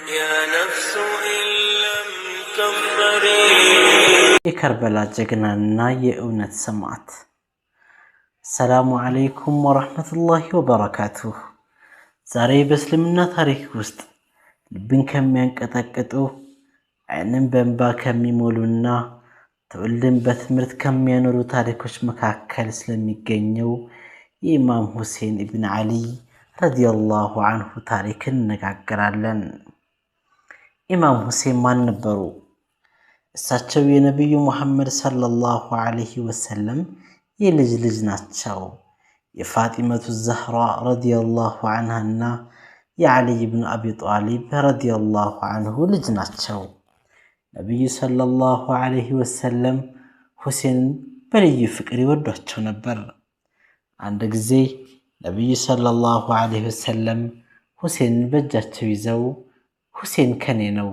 يا نفس إن لم تظهري የከርበላ ጀግናና የእውነት ሰማዕት። ሰላሙ አለይኩም ወራህመቱላሂ ወበረካቱሁ። ዛሬ በእስልምና ታሪክ ውስጥ ልብን ከሚያንቀጠቅጡ ዓይንን በእንባ ከሚሞሉና ትውልድን በትምህርት ከሚያኖሩ ታሪኮች መካከል ስለሚገኘው የኢማም ሁሴን ኢብን ዓሊ ረዲየላሁ ዐንሁ ታሪክ እንነጋገራለን። ኢማም ሁሴን ማን ነበሩ? እሳቸው የነቢዩ ሙሐመድ ሰለላሁ ዐለይሂ ወሰለም የልጅ ልጅ ናቸው። የፋጢመቱ ዘህራ ረዲየላሁ ዐንሃና የዓሊ ብን አቢ ጣሊብ ረዲየላሁ ዐንሁ ልጅ ናቸው። ነቢዩ ሰለላሁ ዐለይሂ ወሰለም ሁሴንን በልዩ ፍቅር ይወዷቸው ነበር። አንድ ጊዜ ነቢዩ ሰለላሁ ዐለይሂ ወሰለም ሁሴንን በእጃቸው ይዘው ሁሴን ከኔ ነው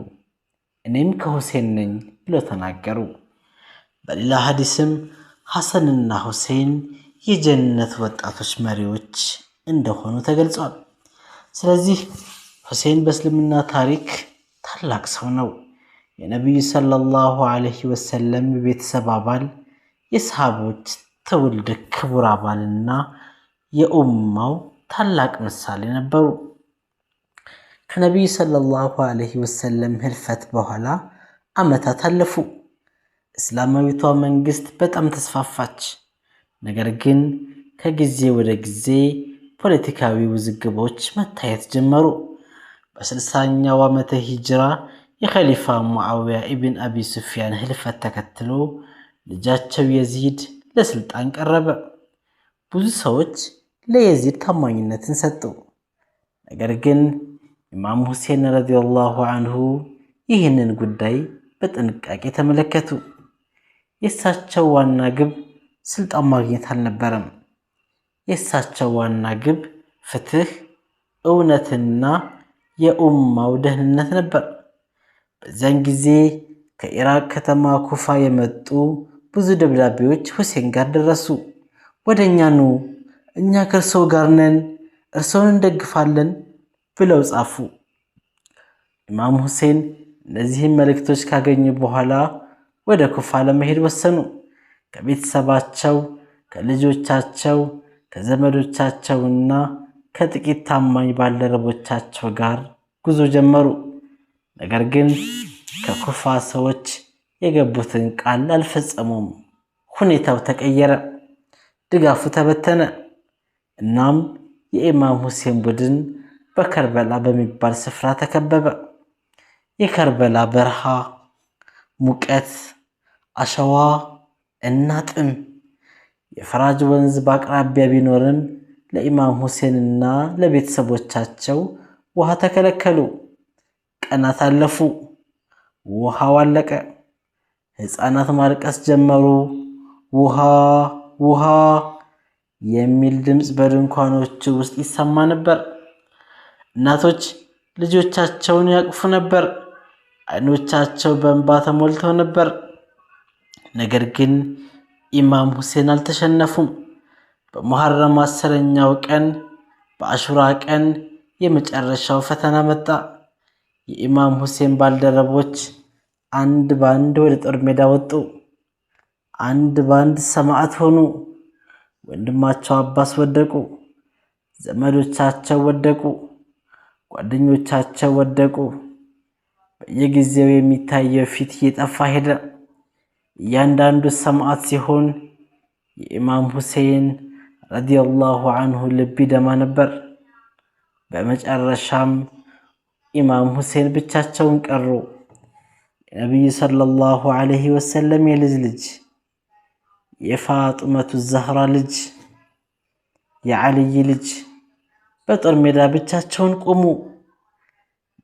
እኔም ከሁሴን ነኝ ብለው ተናገሩ። በሌላ ሐዲስም ሐሰንና ሁሴን የጀነት ወጣቶች መሪዎች እንደሆኑ ተገልጿል። ስለዚህ ሁሴን በእስልምና ታሪክ ታላቅ ሰው ነው። የነቢዩ ሰለላሁ ዐለይሂ ወሰለም የቤተሰብ አባል፣ የሰሃቦች ትውልድ ክቡር አባልና የኡማው ታላቅ ምሳሌ ነበሩ። ከነቢዩ ሰለላሁ ዐለይሂ ወሰለም ህልፈት በኋላ ዓመታት አለፉ። እስላማዊቷ መንግስት በጣም ተስፋፋች። ነገር ግን ከጊዜ ወደ ጊዜ ፖለቲካዊ ውዝግቦች መታየት ጀመሩ። በ60ኛው ዓመተ ሂጅራ የኸሊፋ ሙዓዊያ ኢብን አቢ ሱፊያን ህልፈት ተከትሎ ልጃቸው የዚድ ለስልጣን ቀረበ። ብዙ ሰዎች ለየዚድ ታማኝነትን ሰጡ። ነገር ግን ኢማም ሁሴን ረዲየላሁ ዐንሁ ይህንን ጉዳይ በጥንቃቄ ተመለከቱ። የእሳቸው ዋና ግብ ስልጣን ማግኘት አልነበረም። የእሳቸው ዋና ግብ ፍትህ፣ እውነትና የኡማው ደህንነት ነበር። በዚያን ጊዜ ከኢራቅ ከተማ ኩፋ የመጡ ብዙ ደብዳቤዎች ሁሴን ጋር ደረሱ። ወደኛ ኑ፣ እኛ ከእርሶ ጋር ነን፣ እርሶን እንደግፋለን ብለው ጻፉ። ኢማም ሁሴን እነዚህን መልእክቶች ካገኙ በኋላ ወደ ኩፋ ለመሄድ ወሰኑ። ከቤተሰባቸው፣ ከልጆቻቸው፣ ከዘመዶቻቸውና ከጥቂት ታማኝ ባልደረቦቻቸው ጋር ጉዞ ጀመሩ። ነገር ግን ከኩፋ ሰዎች የገቡትን ቃል አልፈጸሙም። ሁኔታው ተቀየረ፣ ድጋፉ ተበተነ። እናም የኢማም ሁሴን ቡድን በከርበላ በሚባል ስፍራ ተከበበ። የከርበላ በረሃ ሙቀት፣ አሸዋ እና ጥም፣ የፈራጅ ወንዝ በአቅራቢያ ቢኖርም ለኢማም ሁሴንና ለቤተሰቦቻቸው ውሃ ተከለከሉ። ቀናት አለፉ፣ ውሃው አለቀ። ሕፃናት ማልቀስ ጀመሩ። ውሃ ውሃ የሚል ድምፅ በድንኳኖቹ ውስጥ ይሰማ ነበር። እናቶች ልጆቻቸውን ያቅፉ ነበር። አይኖቻቸው በእንባ ተሞልተው ነበር። ነገር ግን ኢማም ሁሴን አልተሸነፉም። በሙሐረም 10ኛው ቀን በአሹራ ቀን የመጨረሻው ፈተና መጣ። የኢማም ሁሴን ባልደረቦች አንድ ባንድ ወደ ጦር ሜዳ ወጡ። አንድ ባንድ ሰማዕት ሆኑ። ወንድማቸው አባስ ወደቁ። ዘመዶቻቸው ወደቁ። ጓደኞቻቸው ወደቁ። በየጊዜው የሚታየው ፊት እየጠፋ ሄደ። እያንዳንዱ ሰማዕት ሲሆን የኢማም ሁሴን ረዲየላሁ ዐንሁ ልብ ይደማ ነበር። በመጨረሻም ኢማም ሁሴን ብቻቸውን ቀሩ። የነቢዩ ሰለላሁ ዐለይሂ ወሰለም የልጅ ልጅ፣ የፋጢመቱ ዘህራ ልጅ፣ የዓልይ ልጅ በጦር ሜዳ ብቻቸውን ቆሙ።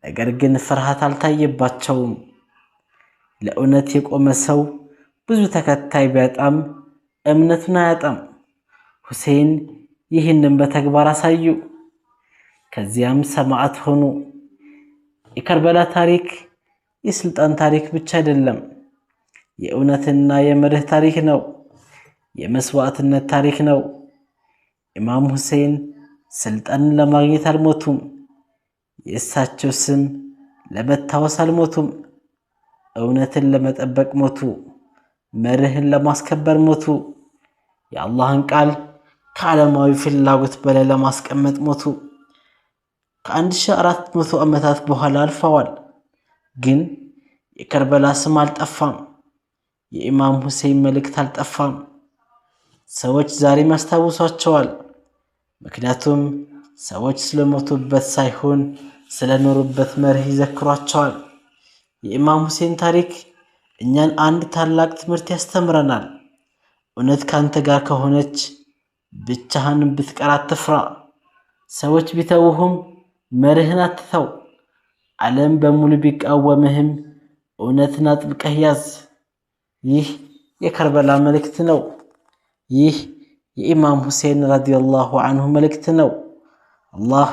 ነገር ግን ፍርሃት አልታየባቸውም። ለእውነት የቆመ ሰው ብዙ ተከታይ ቢያጣም እምነቱን አያጣም። ሁሴን ይህንን በተግባር አሳዩ። ከዚያም ሰማዕት ሆኑ። የከርበላ ታሪክ የስልጣን ታሪክ ብቻ አይደለም፣ የእውነትና የመርህ ታሪክ ነው። የመስዋዕትነት ታሪክ ነው። ኢማም ሁሴን ስልጣንን ለማግኘት አልሞቱም። የእሳቸው ስም ለመታወስ አልሞቱም። እውነትን ለመጠበቅ ሞቱ። መርህን ለማስከበር ሞቱ። የአላህን ቃል ከዓለማዊ ፍላጎት በላይ ለማስቀመጥ ሞቱ። ከ1400 ዓመታት በኋላ አልፈዋል። ግን የከርበላ ስም አልጠፋም። የኢማም ሁሴን መልእክት አልጠፋም። ሰዎች ዛሬም ያስታውሷቸዋል። ምክንያቱም ሰዎች ስለሞቱበት ሳይሆን ስለኖሩበት መርህ ይዘክሯቸዋል። የኢማም ሁሴን ታሪክ እኛን አንድ ታላቅ ትምህርት ያስተምረናል። እውነት ካንተ ጋር ከሆነች ብቻህን ብትቀር አትፍራ። ሰዎች ቢተውህም መርህን አትተው። ዓለም በሙሉ ቢቃወምህም እውነትን አጥብቀህ ያዝ። ይህ የከርበላ መልእክት ነው። ይህ የኢማም ሁሴን ረዲየላሁ ዐንሁ መልእክት ነው። አላህ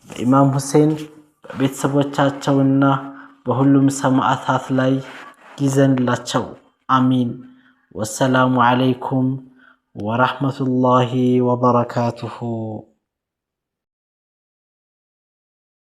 በኢማም ሁሴን በቤተሰቦቻቸውና በሁሉም ሰማዕታት ላይ ይዘንላቸው። አሚን። ወሰላሙ ዐለይኩም ወረሕመቱላሂ ወበረካቱሁ።